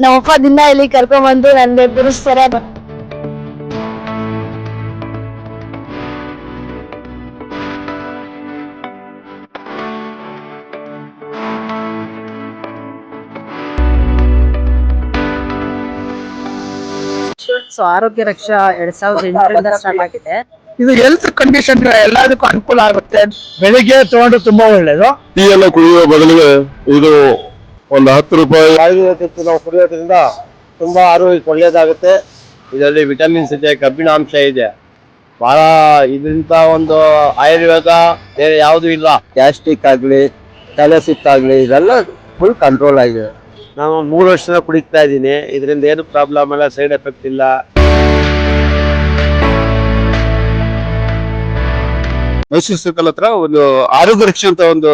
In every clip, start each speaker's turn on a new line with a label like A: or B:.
A: ನಮ್ಮಪ್ಪ ದಿನ ಇಲ್ಲಿ ಕರ್ಕೊಂಡ್ಬಂದು ನನ್ಗೆ ಬಿಡಿಸ್ತಾರೆ.
B: ಸೊ ಆರೋಗ್ಯ ರಕ್ಷಾ 2008 ಸ್ಟಾರ್ಟ್ ಆಗಿದೆ.
C: ಇದು ಹೆಲ್ತ್ ಕಂಡೀಷನ್ ಎಲ್ಲದಕ್ಕೂ ಅನುಕೂಲ ಆಗುತ್ತೆ. ಬೆಳಿಗ್ಗೆ ತಗೊಂಡ್ರೆ ತುಂಬಾ ಒಳ್ಳೇದು.
D: ಟೀ ಎಲ್ಲ ಕುಡಿಯುವ ಬದಲಿಗೆ ಇದು ಒಂದು 10 ರೂಪಾಯಿ ನಾವು ಕುಡಿಯೋದ್ರಿಂದ ತುಂಬಾ ಆರೋಗ್ಯಕ್ಕೆ ಒಳ್ಳೇದಾಗುತ್ತೆ. ಇದರಲ್ಲಿ ವಿಟಮಿನ್ಸ್ ಇದೆ, ಕಬ್ಬಿಣಾಂಶ ಇದೆ. ಬಹಳ ಇದರಿಂದ ಒಂದು ಆಯುರ್ವೇದ ಬೇರೆ ಯಾವುದು ಇಲ್ಲ. ಗ್ಯಾಸ್ಟ್ರಿಕ್ ಆಗ್ಲಿ, ತಲೆ ಸುತ್ತಾಗ್ಲಿ ಇದೆಲ್ಲ ಫುಲ್ ಕಂಟ್ರೋಲ್ ಆಗಿದೆ. ನಾನು 3 ವರ್ಷದಿಂದ ಕುಡಿತಾ ಇದ್ದೀನಿ. ಇದರಿಂದ ಏನು ಪ್ರಾಬ್ಲಮ್ ಇಲ್ಲ, ಸೈಡ್ ಎಫೆಕ್ಟ್ ಇಲ್ಲ.
E: ಮೈಸೂರು ಸರ್ಕಲ್ ಹತ್ರ ಒಂದು ಆರೋಗ್ಯ ರಕ್ಷೆ ಅಂತ ಒಂದು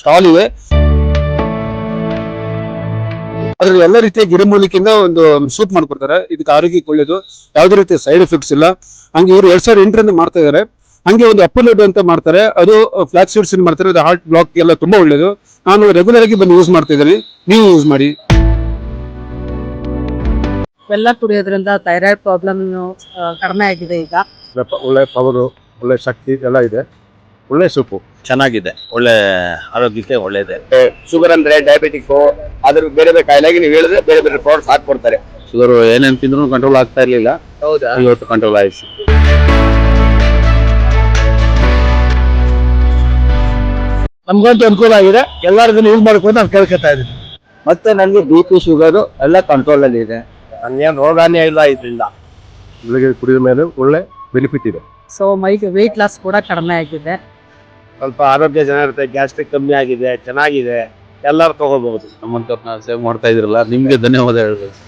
E: ಸ್ಟಾಲ್ ಇವೆ. ಅದ್ರಲ್ಲಿ ಎಲ್ಲ ರೀತಿಯ ಗಿಡಮೂಲಿಕೆಯಿಂದ ಒಂದು ಸೂಪ್ ಮಾಡ್ಕೊಡ್ತಾರೆ. ಇದಕ್ಕೆ ಆರೋಗ್ಯಕ್ಕೆ ಒಳ್ಳೇದು, ಯಾವುದೇ ರೀತಿಯ ಸೈಡ್ ಎಫೆಕ್ಟ್ಸ್ ಇಲ್ಲ. ಹಂಗೆ ಇವರು 2008 ಮಾಡ್ತಾ ಇದಾರೆ. ಹಂಗೆ ಒಂದು ಅಪ್ಪರ್ ಲಡ್ಡು ಅಂತ ಮಾಡ್ತಾರೆ, ಅದು ಫ್ಲಾಕ್ ಸೀಡ್ಸ್ ಮಾಡ್ತಾರೆ. ಅದು ಹಾರ್ಟ್ ಬ್ಲಾಕ್ ಎಲ್ಲ ತುಂಬಾ ಒಳ್ಳೇದು. ನಾನು ರೆಗ್ಯುಲರ್ ಆಗಿ ಬಂದು ಯೂಸ್ ಮಾಡ್ತಾ ಇದ್ದೀನಿ, ನೀವು ಯೂಸ್ ಮಾಡಿ.
B: ಬೆಲ್ಲ ಕುಡಿಯೋದ್ರಿಂದ ಥೈರಾಯ್ಡ್ ಪ್ರಾಬ್ಲಮ್ ಕಡಿಮೆ ಆಗಿದೆ ಈಗ.
D: ಒಳ್ಳೆ ಪವರು, ಒಳ್ಳೆ ಶಕ್ತಿ ಎಲ್ಲ ಇದೆ. ಒಳ್ಳೆ ಸೂಪು
F: ಚೆನ್ನಾಗಿದೆ, ಒಳ್ಳೆ ಆರೋಗ್ಯಕ್ಕೆ ಒಳ್ಳೇದೇ.
D: ಶುಗರ್ ಅಂದ್ರೆ ಡಯಾಬಿಟಿಕ್, ಅದ್ರ ಬೇರೆ ಬೇರೆ ಕಾಯಿಲೆಗೆ ನೀವು ಹೇಳಿದ್ರೆ ಬೇರೆ ಬೇರೆ ಪ್ರಾಡಕ್ಟ್ಸ್ ಹಾಕ್ಕೊಡ್ತಾರೆ.
F: ಶುಗರ್ ಏನೇನು ತಿಂದ್ರು ಕಂಟ್ರೋಲ್ ಆಗ್ತಾ ಇರ್ಲಿಲ್ಲ,
D: ಹೌದಾ?
F: ಇವತ್ತು ಕಂಟ್ರೋಲ್ ಆಯ್ತು.
C: ನಮ್ಗಂತೂ ಅನುಕೂಲ ಆಗಿದೆ. ಎಲ್ಲರೂ ಇದನ್ನ ಯೂಸ್ ಮಾಡ್ಕೊಂಡು ನಾನು ಕೇಳ್ಕೊತಾ ಇದ್ದೀನಿ.
D: ಮತ್ತೆ ನನಗೆ BP, ಶುಗರ್ ಎಲ್ಲ ಕಂಟ್ರೋಲ್ ಅಲ್ಲಿ ಇದೆ. ನನ್ಗೇನು ರೋಗಾನೇ ಇಲ್ಲ ಇದರಿಂದ. ಬೆಳಿಗ್ಗೆ ಕುಡಿದ ಮೇಲೆ ಒಳ್ಳೆ ಬೆನಿಫಿಟ್ ಇದೆ.
B: ಸೊ ವೆಯ್ಟ್ ಲಾಸ್ ಕೂಡ ಕಡಿಮೆ ಆಗಿದೆ.
D: ಸ್ವಲ್ಪ ಆರೋಗ್ಯ ಚೆನ್ನಾಗಿರುತ್ತೆ, ಗ್ಯಾಸ್ಟ್ರಿಕ್ ಕಮ್ಮಿ ಆಗಿದೆ, ಚೆನ್ನಾಗಿದೆ. ಎಲ್ಲರೂ ತಗೋಬಹುದು.
F: ನಮ್ಮಂತವ್ರನ್ನ ಸೇವ್ ಮಾಡ್ತಾ ಇದ್ರಲ್ಲ, ನಿಮ್ಗೆ ಧನ್ಯವಾದ ಹೇಳ್ಬೇಕು.